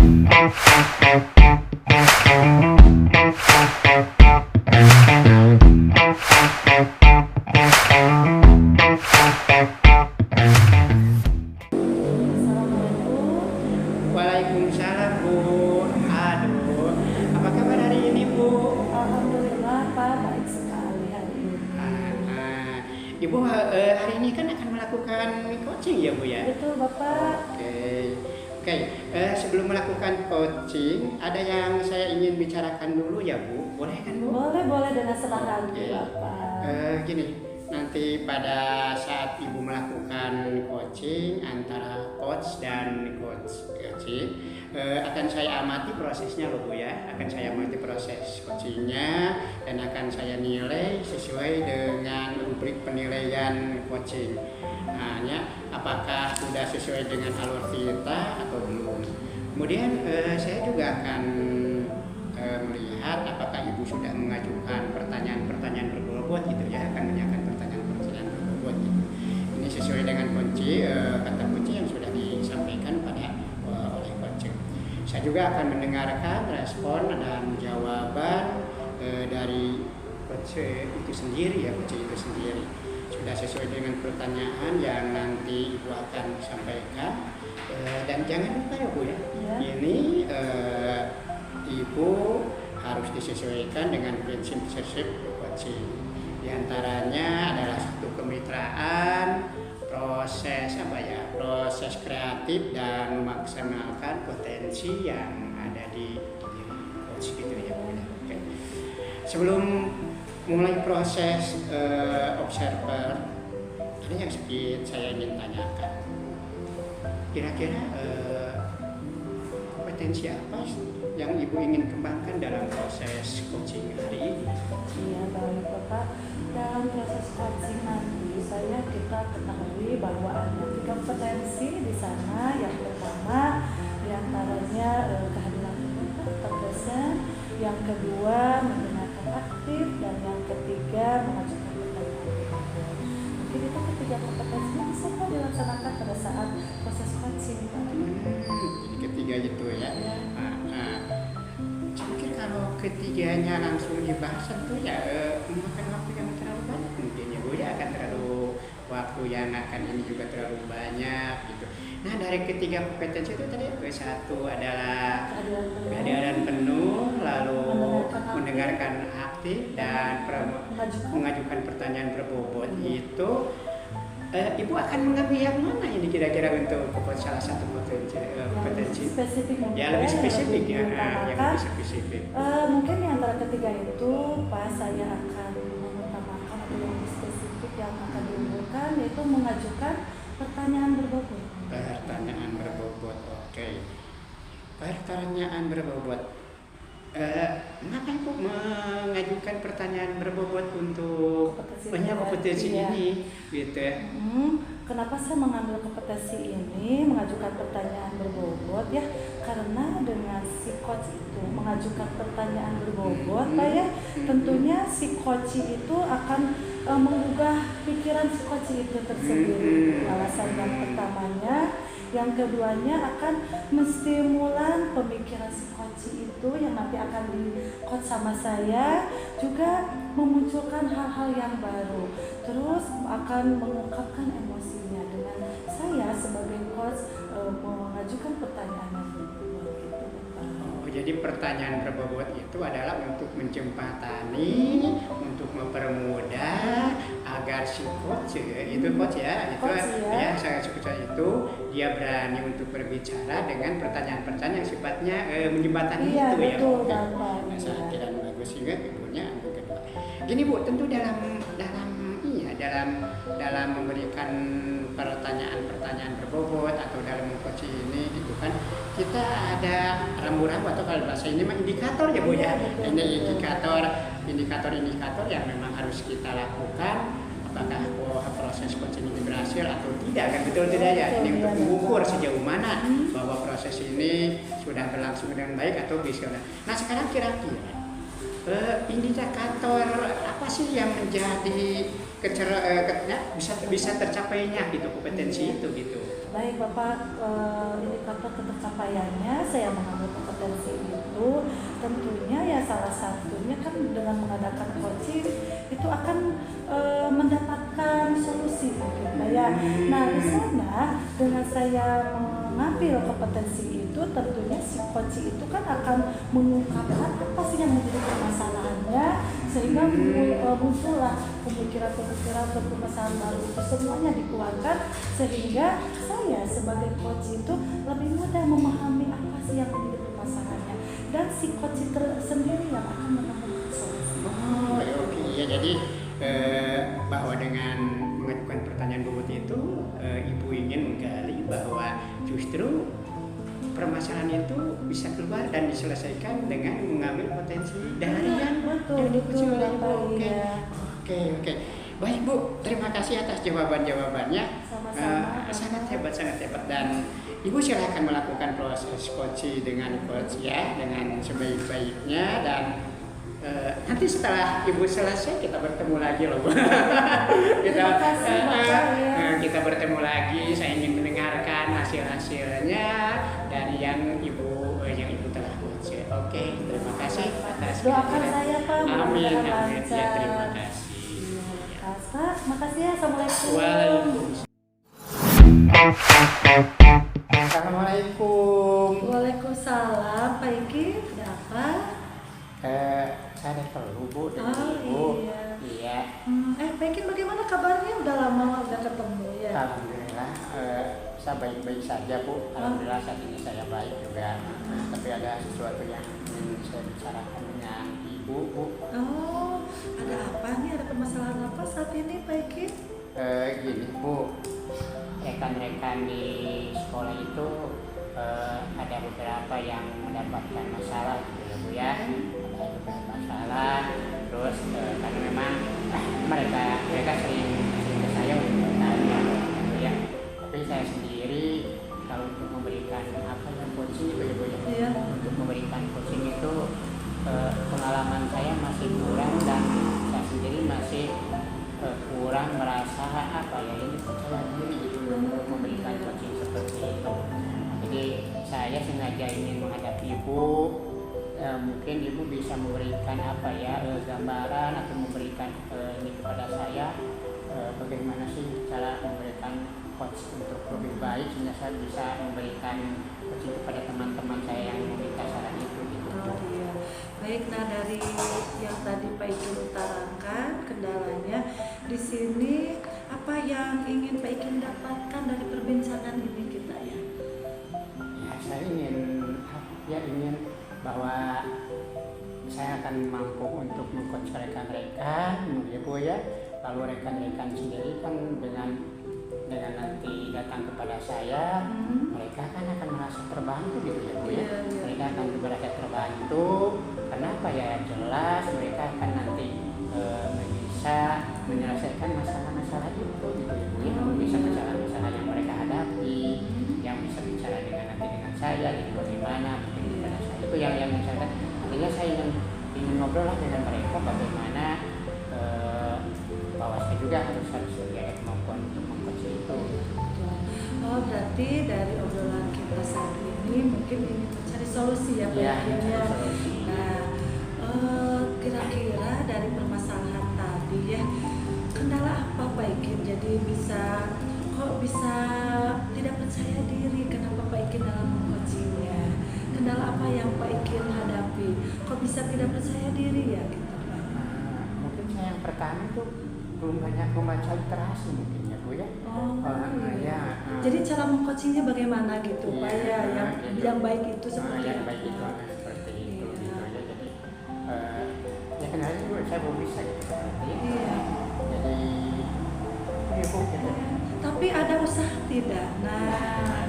Waalaikumsalam Bu. Aduh, apa kabar hari ini Bu? Alhamdulillah Pak, baik sekali hari ini. Ibu hari ini kan akan melakukan coaching ya Bu ya? Betul Bapak. Oke. Sebelum melakukan coaching, ada yang saya ingin bicarakan dulu ya Bu. Boleh kan Bu? Boleh dengan senang hati Oke. Bapak. Gini, nanti pada saat Ibu melakukan coaching antara coach dan coaching, akan saya amati prosesnya loh Bu ya. Akan saya amati proses coachingnya dan akan saya nilai sesuai dengan rubrik penilaian coaching. Apakah sudah sesuai dengan alur kita atau belum. Kemudian saya juga akan melihat apakah Ibu sudah mengajukan pertanyaan-pertanyaan berbobot gitu ya, akan menyiapkan pertanyaan-pertanyaan berbobot gitu. Ini sesuai dengan kata kunci yang sudah disampaikan oleh coach. Saya juga akan mendengarkan respon dan jawaban dari coach itu sendiri ya, coach itu sendiri. Sudah sesuai dengan pertanyaan yang nanti Ibu akan sampaikan. Dan jangan lupa ya Bu ya, ini Ibu harus disesuaikan dengan prinsip-prinsip coaching. Di antaranya adalah satu kemitraan, proses kreatif dan memaksimalkan potensi yang ada di diri coach gitu ya Bu. Oke. Sebelum mulai proses observer, ada yang sedikit saya ingin tanyakan. Kira-kira kompetensi apa yang Ibu ingin kembangkan dalam proses coaching hari ini? Iya baik Bapak. Dalam proses coaching nanti kita ketahui bahwa ada 3 kompetensi di sana. Yang pertama diantaranya kehadiran tertulisnya, yang kedua menggunakan aktif, dan yang ketiga mengajukan pertanyaan. Mungkin itu ketiga kompetensi bisa Pak dilaksanakan pada saat proses coaching. Jadi ketiga itu ya. Mungkin kalau ketiganya langsung dibahas tentu ya memakan waktu yang terlalu banyak mungkin ya Bu ya, akan terlalu waktu yang akan ini juga terlalu banyak gitu. Nah dari ketiga kompetensi itu tadi satu adalah kehadiran penuh, lalu mendengarkan aktif dan mengajukan pertanyaan berbobot itu. Ibu akan mengambil yang mana ini kira-kira untuk salah satu kompetensi? Spesifik Ya lebih spesifik ya, yang lebih spesifik. Mungkin di antara ketiga itu Pak, saya akan mengutamakan atau yang lebih spesifik yang akan diunggulkan yaitu mengajukan pertanyaan berbobot. Pertanyaan berbobot, oke. Pertanyaan berbobot. Mengapa Ibu mengajukan pertanyaan berbobot untuk banyak kompetensi ini, gitu ya? Kenapa saya mengambil kompetensi ini, mengajukan pertanyaan berbobot ya? Karena dengan si coach itu mengajukan pertanyaan berbobot, Pak ya, tentunya si coach itu akan menggugah pikiran si coach itu tersendiri. Alasan yang pertamanya. Yang keduanya akan menstimulan pemikiran si coach itu yang nanti akan di-coach sama saya, juga memunculkan hal-hal yang baru. Terus akan mengungkapkan emosinya dengan saya sebagai coach mengajukan pertanyaan yang berbobot gitu. Jadi pertanyaan berbobot itu adalah untuk menjembatani, untuk mempermudah agar si coach itu coach ya, saya sebutkan itu dia berani untuk berbicara dengan pertanyaan-pertanyaan yang sifatnya menjembatani itu betul, ya. Bapak. Saya kira bagus juga Ibunya yang kedua. Gini Bu, tentu dalam memberikan pertanyaan-pertanyaan berbobot atau dalam mengcoaching ini gitu kan, kita ada rambu-rambu atau kalau bahasa ini mah indikator ya Bu ya. Ini indikator yang memang harus kita lakukan, apakah proses coaching ini berhasil atau tidak kan, betul tidak ya? Ini untuk mengukur sejauh mana bahwa proses ini sudah berlangsung dengan baik atau bisa. Nah sekarang kira-kira indikator apa sih yang menjadi bisa tercapainya gitu kompetensi itu gitu. Baik Bapak, indikator ketercapaiannya saya mengambil kompetensi itu tentunya ya salah satunya kan dengan mengadakan coaching itu akan mendapatkan solusi mungkin Pak ya. Nah di sana dengan saya mengambil kompetensi itu tentunya si coach itu kan akan mengungkapkan apa sih yang menjadi permasalahannya sehingga muncullah pemikiran-pemikiran atau permasalahan baru itu semuanya dikeluarkan sehingga saya sebagai coach itu lebih mudah memahami apa sih yang menjadi permasalahannya dan si coach itu sendiri yang akan menemukan solusi. Oh oke ya jadi bahwa dengan mengajukan pertanyaan bobot itu ibu ingin menggali bahwa justru permasalahan itu bisa keluar dan diselesaikan dengan mengambil potensi dari yang betul Oke. Baik Bu, terima kasih atas jawabannya. Sama-sama. Sangat hebat dan Ibu silakan melakukan proses coaching dengan coach ya dengan sebaik-baiknya dan nanti setelah Ibu selesai kita bertemu lagi loh Bu. Kita bertemu lagi. Saya ingin mendengarkan hasil-hasilnya dari yang Ibu telah buat. Oke, terima kasih atas doakan saya Pak. Amin. Ya, terima kasih. Pak, makasih ya. Assalamualaikum. Waalaikumsalam. Assalamualaikum. Waalaikumsalam. Pak Iki, ada apa? Saya perlu Bu dengan Ibu. Iya. Pak Iki bagaimana kabarnya? Udah lama udah ketemu ya. Alhamdulillah, saya baik-baik saja Bu. Alhamdulillah saat ini saya baik juga. Tapi ada sesuatu yang ingin saya bicarakan dengan Ibu Bu. Oh, ada apa nih? Ada permasalahan apa saat ini Pak Iki? Gini Bu, rekan-rekan di sekolah itu ada beberapa yang mendapatkan masalah gitu ya Bu ya. Ada beberapa masalah, terus karena memang mereka sering ke saya untuk bertanya gitu ya. Tapi saya sendiri kalau untuk memberikan apa yang coaching itu ya Bu ya. Iya. Untuk memberikan coaching itu pengalaman saya masih kurang dan saya sendiri masih kurang merasa apa ya ini percaya diri gitu untuk memberikan coaching seperti itu. Jadi saya sengaja ingin menghadapi Ibu, mungkin Ibu bisa memberikan apa ya gambaran atau memberikan ini kepada saya bagaimana sih cara memberikan coach untuk lebih baik sehingga saya bisa memberikan coaching kepada teman-teman saya yang meminta saran itu gitu. Oh iya. Baik, nah dari yang tadi Pak Iki utarakan kendalanya di sini apa yang ingin Pak Iki dapatkan dari perbincangan ini kita ya? Ya saya ingin bahwa saya akan mampu untuk mengcoach rekan-rekan, ya Bu ya. Lalu rekan-rekan sendiri kan dengan nanti datang kepada saya, mereka kan akan merasa terbantu gitu ya Bu ya. Mereka akan merasa terbantu, kenapa ya jelas mereka akan nanti bisa menyelesaikan masalah-masalah itu gitu ya Bu ya. Bisa masalah-masalah yang mereka hadapi, yang bisa bicara nanti dengan saya, gitu bagaimana mungkin kepada saya itu yang misalkan artinya saya ingin ngobrol lah dengan mereka bagaimana bahwa saya juga harus ada kemampuan untuk mengcoach itu. Oh berarti dari obrolan kita saat ini mungkin ingin mencari solusi ya Pak Ya, ya. solusi. Nah kira-kira dari permasalahan tadi ya kendala apa Pak Ikin jadi kok bisa tidak percaya diri, kenapa Pak Ikin dalam mengcoachingnya, kendala apa yang Pak Ikin hadapi kok bisa tidak percaya diri ya gitu Pak? Mungkin saya yang pertama tuh belum banyak membaca literasi mungkin ya Bu ya. Iya. Jadi cara mengcoachingnya bagaimana gitu Pak ya, yang baik itu seperti yang apa? baik itu seperti itu gitu ya. Jadi ya kenalnya juga saya belum bisa gitu seperti itu. Iya. Jadi ya Bu gitu. Tapi ada usaha tidak? Nah,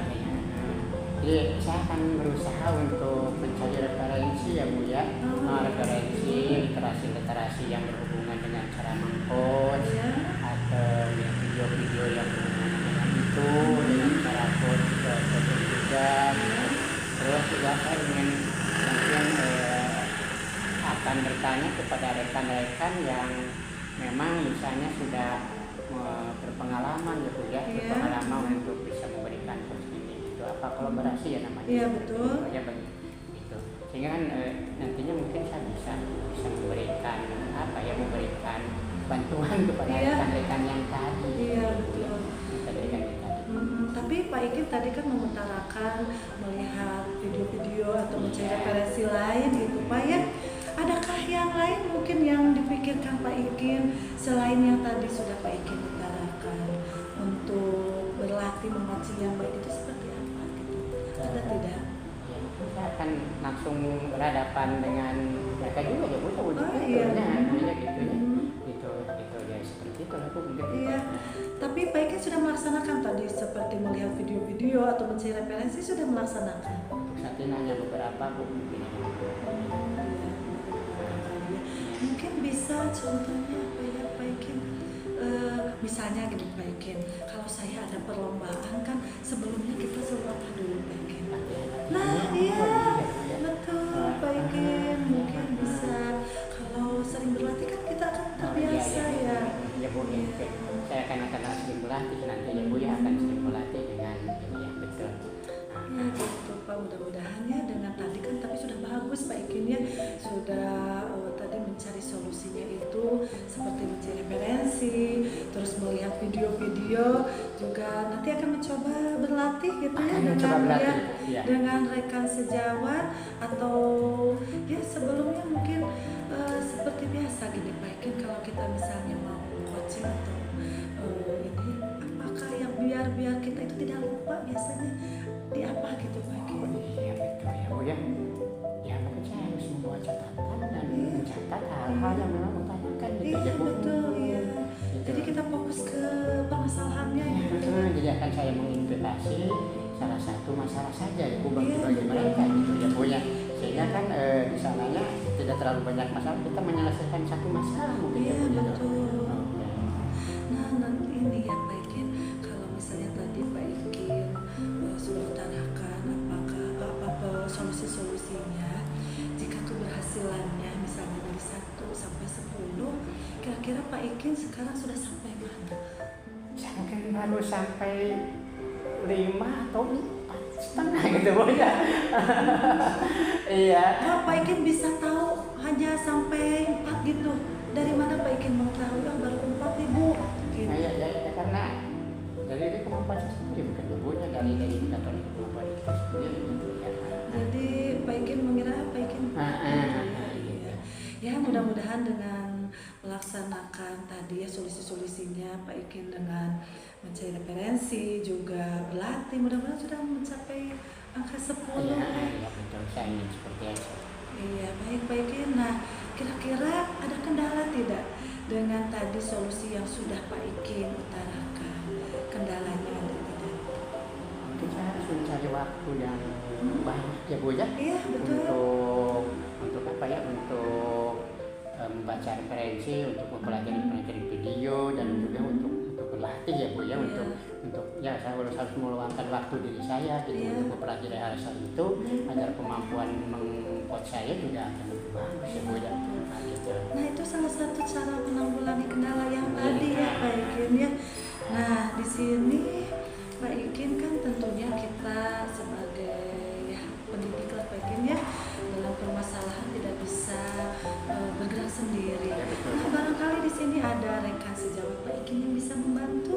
jadi saya akan berusaha untuk mencari referensi ya Bu ya. Referensi literasi yang berhubungan dengan cara mengcoach atau video-video yang berhubungan dengan itu, dengan cara coach juga. Terus juga saya ingin mungkin akan bertanya kepada rekan-rekan yang memang misalnya sudah berpengalaman gitu ya, berpengalaman untuk bisa memberikan coach ini itu apa kolaborasi ya namanya. Iya betul. Ya begitu. Sehingga kan nantinya mungkin saya bisa memberikan apa ya, memberikan bantuan kepada rekan-rekan yang tadi. Iya betul. Tapi Pak Ikin tadi kan mengutarakan melihat video-video atau mencari referensi lain gitu Pak ya. Adakah yang lain mungkin yang dipikirkan Pak Ikin selain yang tadi sudah Pak Ikin utarakan untuk berlatih memancing yang baik itu seperti apa gitu? Ada tidak? Ya, saya akan langsung berhadapan dengan mereka juga ya Bu. Iya. Gitu ya seperti itu lah Bu. Iya. Tapi Pak Ikin sudah melaksanakan tadi seperti melihat video-video atau mencari referensi sudah melaksanakan. Untuk saat ini hanya beberapa Bu. Mungkin bisa contohnya apa ya Pak Ikin, misalnya gini Pak Ikin, kalau saya ada perlombaan kan sebelumnya kita selalu apa dulu Pak Ikin? Nah iya betul Pak Ikin, mungkin bisa kalau sering berlatih kan kita akan terbiasa ya. Ya Bu, saya akan sering berlatih nanti ya Bu ya, akan sering berlatih dengan ini ya betul. Ya gitu Pak, mudah-mudahan ya dengan tadi kan tapi sudah bagus Pak Ikin ya, sudah tadi mencari solusinya itu seperti mencari referensi, terus melihat video-video, juga nanti akan mencoba berlatih gitu ya dengan rekan sejawat atau ya sebelumnya mungkin seperti biasa gini Pak Ikin, kalau kita misalnya mau coaching atau ini apakah yang biar kita itu tidak lupa biasanya di apa gitu Pak Ikin? Iya betul ya Bu ya. Ya mungkin saya harus membuat catatan dan mencatat hal-hal yang memang utamakan gitu ya Bu. Betul iya. Jadi kita fokus ke permasalahannya gitu. Jadi akan saya menginvestasi salah satu masalah saja ya Bu bagi mereka gitu ya Bu ya. Sehingga kan di sananya tidak terlalu banyak masalah, kita menyelesaikan satu masalah mungkin ya Bu. Betul. Nah nanti ini ya Pak Ikin, kalau misalnya tadi Pak Ikin sudah utarakan apa solusi-solusinya, jika keberhasilannya misalnya dari 1 sampai 10, kira-kira Pak Ikin sekarang sudah sampai mana? Saya mungkin baru sampai 5 atau 4,5 gitu Bu ya. Iya. Kalau Pak Ikin bisa tahu hanya sampai 4 gitu, dari mana Pak Ikin mengetahui baru 4 Ibu? Gitu. Ya karena dari kemampuan saya sendiri bukan ibunya, dari indikator kemampuan itu sendiri gitu ya. Jadi Pak Ikin mengira Pak Ikin ya mudah-mudahan dengan melaksanakan tadi ya solusi-solusinya Pak Ikin dengan mencari referensi juga berlatih, mudah-mudahan sudah mencapai angka 10. Iya betul, saya ingin seperti itu. Iya baik Pak Ikin. Nah kira-kira ada kendala tidak dengan tadi solusi yang sudah Pak Ikin utarakan? Kendalanya ada tidak? Mungkin saya harus mencari waktu yang banyak ya Bu ya. Iya betul. Untuk apa ya, untuk membaca referensi, untuk mempelajari video dan juga untuk berlatih ya Bu ya, untuk ya saya harus meluangkan waktu diri saya gitu untuk mempelajari hal itu agar kemampuan meng-coach saya juga akan lebih bagus ya Bu ya. Nah itu salah satu cara menanggulangi kendala yang tadi ya Pak Ikin ya. Nah di sini Pak Ikin kan tentunya kita sebagai pendidik lah Pak Ikin ya, dalam permasalahan tidak bisa bergerak sendiri. Nah barangkali di sini ada rekan sejawat Pak Ikin yang bisa membantu.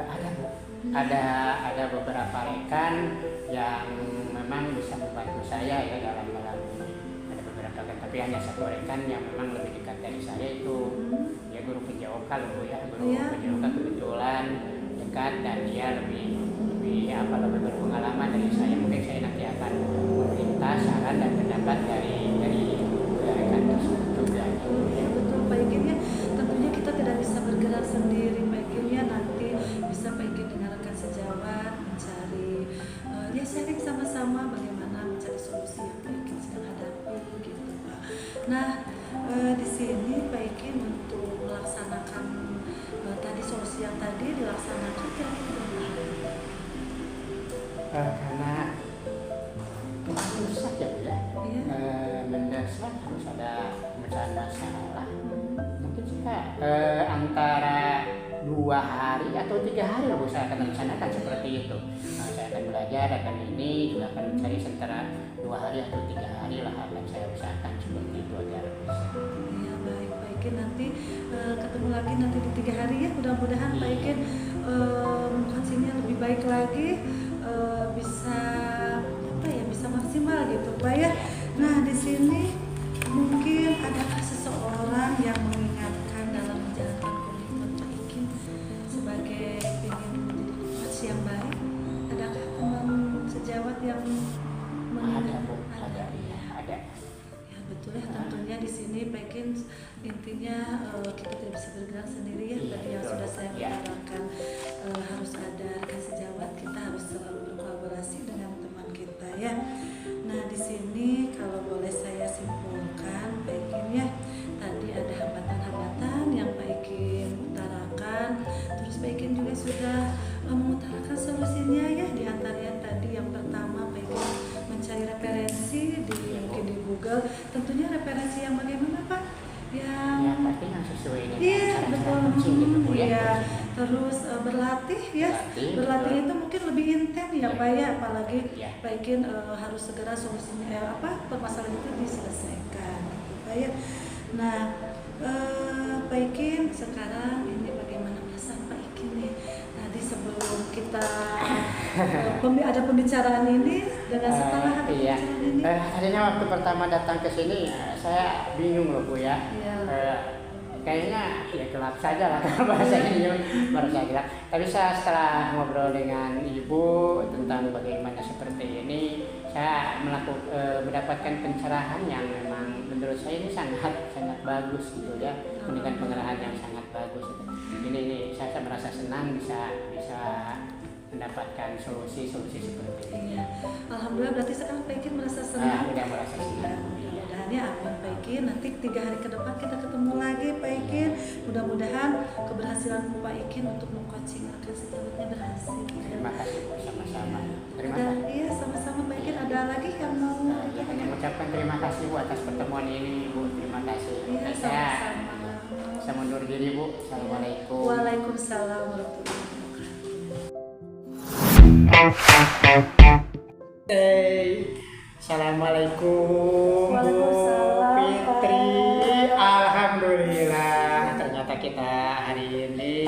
Ada Bu. Ada beberapa rekan yang memang bisa membantu saya ya dalam ini. Ada beberapa rekan, tapi hanya satu rekan yang memang lebih dekat dari saya itu dia guru penjaoka Bu ya, guru penjaoka kebetulan dekat dan dia lebih berpengalaman dari saya. Mungkin saya nanti akan meminta saran dan pendapat dari rekan tersebut juga. Ya betul Pak Ikin ya, tentunya kita tidak bisa bergerak sendiri Pak Ikin ya, nanti bisa Pak Ikin dengan rekan sejawat mencari ya sharing sama-sama bagaimana mencari solusi yang Pak Ikin sedang hadapi gitu Pak. Nah di sini Pak Ikin untuk melaksanakan tadi solusi yang tadi dilaksanakan kira-kira berapa hari? Karena susah ya Bu ya, penyelesaian, harus ada pemecahan masalah. Mungkin juga antara 2 hari atau 3 hari Bu saya akan rencanakan seperti itu. Saya akan belajar, akan ini juga akan mencari sementara 2 hari atau 3 hari lah akan saya usahakan seperti itu agar bisa. Ya baik Pak Ikin, nanti ketemu lagi nanti di 3 hari ya, mudah-mudahan Pak Ikin coachingnya lebih baik lagi, bisa apa ya, bisa maksimal gitu Pak ya. Nah di sini mungkin adakah seseorang yang mengingatkan dalam menjalankan komitmen Pak Ikin sebagai ingin menjadi coach yang baik? Adakah teman sejawat yang Ada Bu, ada. Ya betul ya, tentunya di sini Pak Ikin intinya kita tidak bisa bergerak sendiri ya, tadi yang sudah saya katakan, harus ada rekan sejawat, kita harus selalu berkolaborasi dengan teman kita ya. Nah di sini kalau boleh saya simpulkan Pak Ikin ya, tadi ada hambatan-hambatan yang Pak Ikin utarakan, terus Pak Ikin juga sudah mengutarakan solusinya ya, di antaranya tadi yang pertama Pak Ikin mencari referensi mungkin di Google, tentunya referensi yang bagaimana Pak? Ya pasti yang sesuai dengan Iya cara-cara betul, coaching gitu Bu ya. iya. Terus berlatih ya, berlatih itu mungkin lebih intens ya Pak ya, apalagi Pak Ikin harus segera solusinya permasalahan itu diselesaikan gitu Pak ya. Nah Pak Ikin sekarang ini bagaimana perasaan Pak Ikin nih? Tadi sebelum kita ada pembicaraan ini dengan setelah ada pembicaraan ini. Tadinya waktu pertama datang ke sini saya bingung loh Bu ya. Kayaknya ya gelap saja lah kalau bahasa ini baru saya gelap. Tapi saya setelah ngobrol dengan Ibu tentang bagaimana seperti ini, saya mendapatkan pencerahan yang memang menurut saya ini sangat bagus gitu ya, dengan pengarahan yang sangat bagus. Ini saya merasa senang bisa mendapatkan solusi seperti ini. Iya. Alhamdulillah berarti sekarang Pak Ikin merasa senang. Udah merasa senang. Mudah-mudahan ya amin Pak Ikin. Nanti 3 hari ke depan kita ketemu lagi Pak Ikin. Mudah-mudahan keberhasilan Pak Ikin untuk meng-coaching rekan sejawatnya berhasil. Terima kasih Bu, sama-sama. Terima kasih. Iya sama-sama Pak Ikin. Ada lagi yang mau? Ya, hanya mengucapkan terima kasih Bu atas pertemuan ini Bu. Terima kasih. Iya sama-sama. Saya mundur diri Bu. Assalamualaikum. Waalaikumsalam warahmatullahi wabarakatuh. Assalamualaikum Bu Fitri. Alhamdulillah ternyata kita hari ini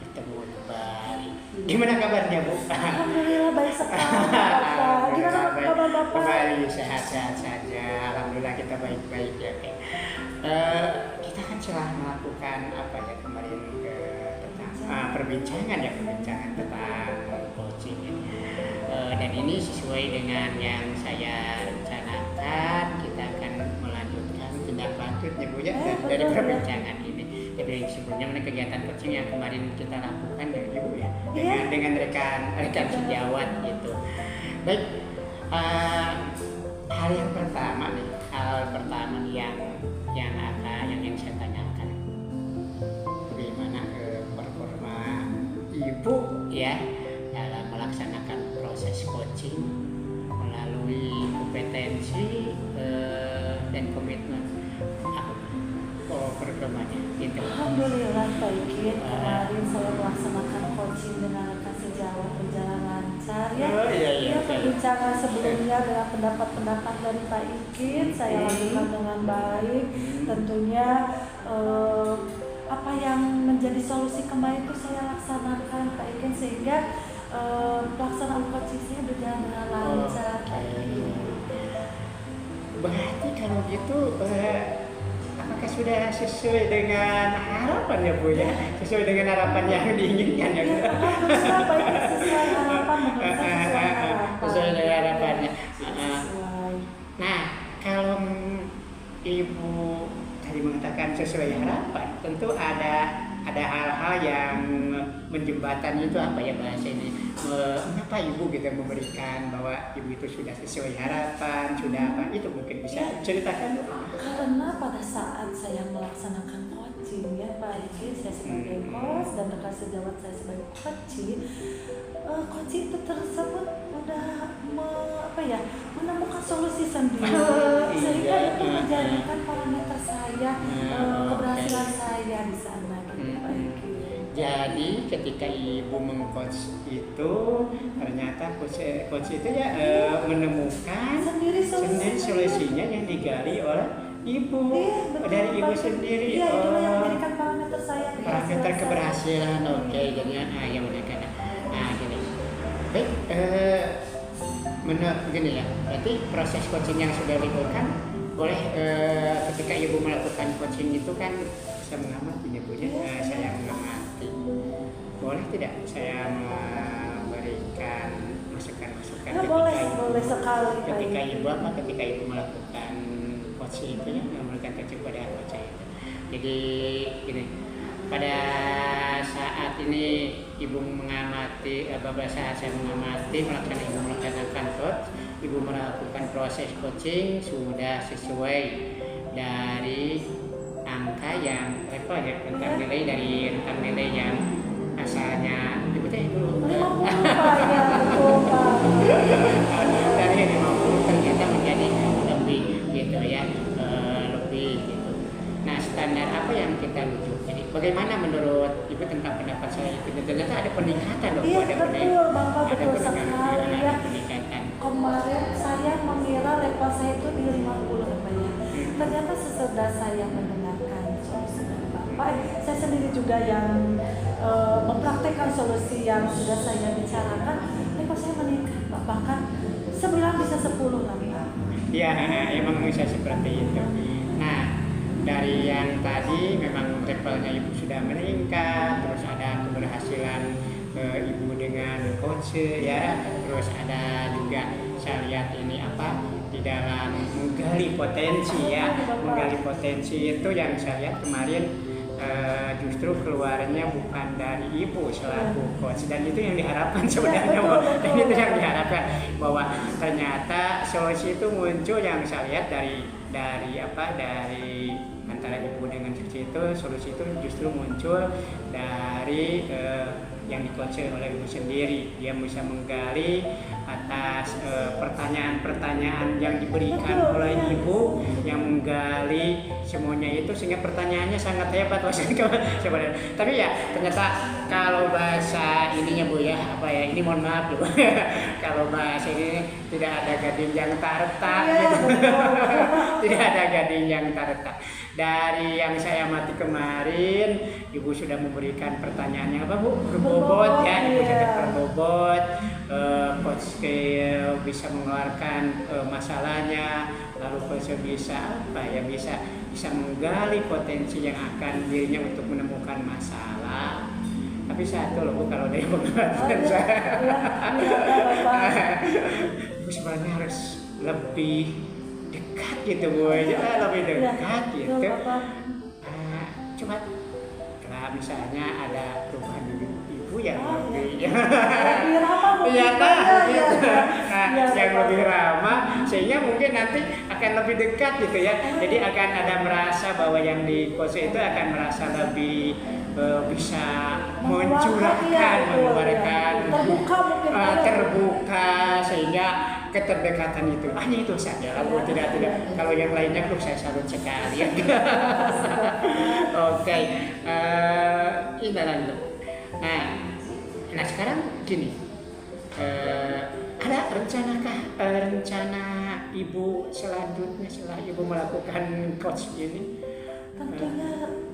ketemu kembali. Gimana kabarnya Bu? Alhamdulillah baik sekali Bapak. Gimana kabar Bapak? Kembali sehat-sehat saja. Alhamdulillah kita baik-baik ya. Kita kan telah melakukan apa ya kemarin perbincangan tentang coaching ini. Dan ini sesuai dengan yang saya rencanakan, kita akan melanjutkan tindak lanjutnya Bu ya dari perbincangan ini. Jadi sebelumnya kegiatan coaching yang kemarin kita lakukan ya Ibu ya, dengan rekan sejawat gitu. Baik, hal pertama yang ingin saya tanyakan, bagaimana performa Ibu ya dalam melaksanakan proses coaching melalui kompetensi dan komitmen programnya gitu. Alhamdulillah Pak Ikin, kemarin saya melaksanakan coaching dengan rekan sejawat berjalan lancar ya. Perbincangan sebelumnya dengan pendapat-pendapat dari Pak Ikin saya lakukan dengan baik. Tentunya apa yang menjadi solusi kemarin itu saya laksanakan Pak Ikin, sehingga pelaksanaan coaching saya berjalan dengan lancar. Berarti kalau gitu apakah sudah sesuai dengan harapan ya Bu ya? Sesuai dengan harapan yang diinginkan ya Bu? Alhamdulillah Pak Ikin, sesuai harapan sesuai dengan harapannya. Nah, kalau Ibu tadi mengatakan sesuai harapan, tentu ada hal-hal yang menjembatani itu apa ya bahasa ini? Mengapa Ibu gitu memberikan bahwa Ibu itu sudah sesuai harapan, sudah apa? Itu mungkin bisa ceritakan. Karena pada saat saya melaksanakan coaching ya Pak Ikin, saya sebagai coach dan rekan sejawat saya sebagai coaching itu tersebut udah menemukan solusi sendiri sehingga itu menjadikan parameter saya, keberhasilan saya di sana gitu Pak Eki. Jadi ketika ibu mengcoach itu ternyata coach itu ya menemukan Sendiri solusinya yang digali oleh ibu, betul, dari ibu Pak. sendiri. Iya, itulah yang menjadikan parameter saya, Parameter keberhasilan. Oke, jadinya yang mereka gini. Baik, menurut gini ya, berarti proses coaching yang sudah dilakukan boleh ketika ibu melakukan coaching itu kan bisa mengamati ya Bu ya. Saya mengamati. Boleh tidak saya memberikan masukan-masukan boleh sekali ketika ibu melakukan coaching itu ya, memberikan coaching pada coach itu. Jadi gini, pada saat ini ibu mengamati, beberapa saat saya mengamati melaksanakan coach, ibu melakukan proses coaching sudah sesuai dari angka yang level ya, rentang nilai yang asalnya ibu teh dulu 50 Pak, ya betul Pak. dari 50 ternyata menjadi lebih gitu ya, lebih gitu. Nah, standar apa yang kita rujuk? Jadi bagaimana menurut ibu tentang pendapat saya itu? Ternyata ada peningkatan loh. Iya ada betul Bapak, betul peningkatan, sekali ya. peningkatan. Kemarin saya mengira level saya itu di 50 Bapak ya. Ternyata sesudah saya mendengarkan solusi dari Bapak, saya sendiri juga yang mempraktekkan solusi yang sudah saya bicarakan, level saya meningkat Pak, bahkan 9 bisa 10 lah Pak. Iya, emang bisa seperti itu. Nah, dari yang tadi memang levelnya ibu sudah meningkat, terus ada keberhasilan ibu dengan coach ya, terus ada juga saya lihat ini apa di dalam menggali potensi ya, menggali potensi itu yang saya lihat kemarin justru keluarnya bukan dari ibu selaku coach, dan itu yang diharapkan sebenarnya, dan itu yang diharapkan bahwa ternyata solusi itu muncul yang saya lihat dari antara ibu dengan cucu itu, solusi itu justru muncul dari yang di-coach oleh ibu sendiri. Dia bisa menggali atas pertanyaan-pertanyaan yang diberikan oleh ibu, yang menggali semuanya itu sehingga pertanyaannya sangat hebat sebenarnya. Tapi ya ternyata kalau bahasa ininya Bu ya, ini mohon maaf Bu. Kalau bahasa ini tidak ada gading yang tak retak gitu. Tidak ada gading yang tak retak. Dari yang saya amati kemarin, ibu sudah memberikan pertanyaannya apa Bu? Berbobot ya, ibu sudah berbobot. Coach bisa mengeluarkan masalahnya, lalu coach bisa bisa menggali potensi yang akan dirinya untuk menemukan masalah. Tapi satu loh Bu, kalau dari pengalaman saya, ibu sebenarnya harus lebih dekat gitu Bu, lebih dekat gitu. Coba kalau misalnya ada perubahan di ibu yang lebih yang lebih ramah, sehingga mungkin nanti akan lebih dekat gitu ya. Jadi akan ada merasa bahwa yang di coach itu akan merasa lebih bisa mencurahkan, mengeluarkan, terbuka, sehingga keterdekatan itu hanya itu saja lah Bu, tidak kalau yang lainnya Bu saya salut sekali ya. Oke, ini lanjut. Nah sekarang gini, ada rencana ibu selanjutnya setelah ibu melakukan coach ini?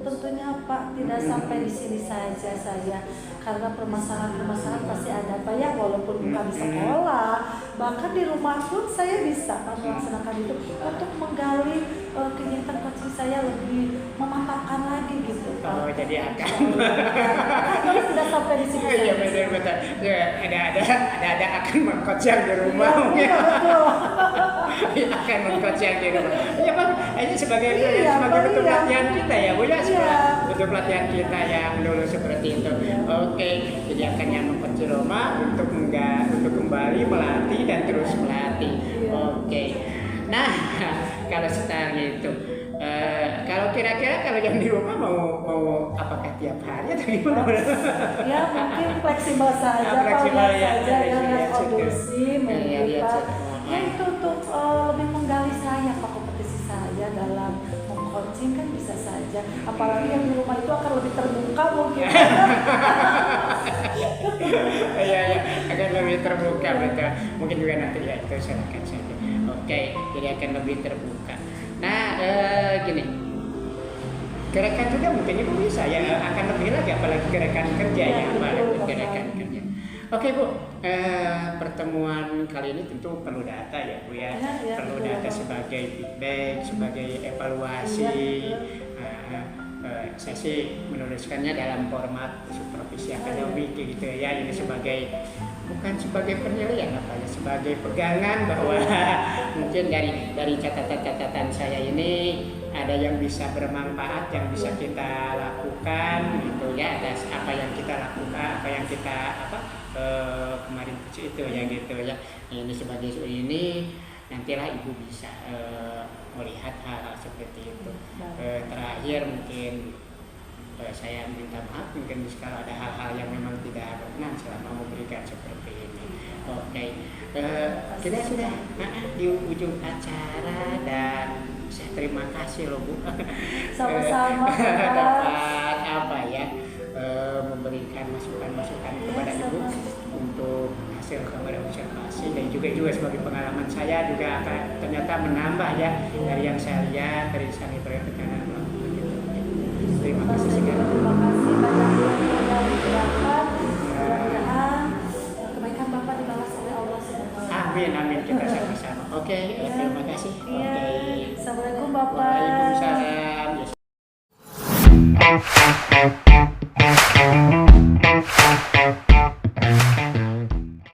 Tentunya Pak, tidak sampai di sini saja saya, karena permasalahan pasti ada Pak ya, walaupun bukan di sekolah, bahkan di rumah pun saya bisa melaksanakan itu untuk menggali kegiatan coaching saya lebih memantapkan lagi gitu Pak. Oh, jadi akan kalau sudah sampai di sini. Iya betul. Ya, ada akan mengcoach yang di rumah. Iya betul. Akan mengcoach yang di rumah. Iya Pak, ini sebagai bentuk pelatihan kita ya Bu ya, bentuk pelatihan kita yang dulu seperti itu. Oke, jadi akan yang mengcoach di rumah untuk kembali melatih dan terus melatih. Oke. Nah, kalau setelah itu, kalau kira-kira kalau yang di rumah mau apakah tiap hari atau gimana? Ya mungkin fleksibel saja, fleksibel ya, saja dengan kondisi, ya itu untuk coaching kan bisa saja. Apalagi yang di rumah itu akan lebih terbuka mungkin. Iya, akan lebih terbuka betul. Mungkin juga nanti ya itu silakan saja. Oke, jadi akan lebih terbuka. Nah, gini, gerakan juga mungkin ibu bisa ya, akan lebih lagi apalagi gerakan kerja ya, apalagi gerakan kerja. Oke Bu, pertemuan kali ini tentu perlu data ya Bu ya, perlu data sebagai feedback, sebagai evaluasi. Saya sih menuliskannya dalam format supervisi akademik gitu ya, ini sebagai bukan sebagai penilaian apa ya, sebagai pegangan bahwa mungkin dari catatan-catatan saya ini ada yang bisa bermanfaat, yang bisa kita lakukan gitu ya, atas apa yang kita lakukan, apa yang kita kemarin itu ya gitu ya. Ini sebagai ini nantilah ibu bisa melihat hal-hal seperti itu. Terakhir mungkin saya minta maaf mungkin kalau ada hal-hal yang memang tidak berkenan selama memberikan seperti ini. Oke, kita sudah di ujung acara dan saya terima kasih loh Bu. Sama-sama. Dapat apa ya, memberikan masukan-masukan kepada ibu untuk hasil kamera observasi, dan juga sebagai pengalaman saya juga akan ternyata menambah ya dari yang saya lihat dari sana tekanan. Terima kasih sekali. Terima kasih banyak yang diberangkat. Mudah-mudahan kebaikan Bapak dibalas oleh Allah Subhanahu wa Ta'ala. Amin, kita sama-sama. Oke, terima kasih. Iya. Oke. Assalamualaikum Bapak. Waalaikumsalam.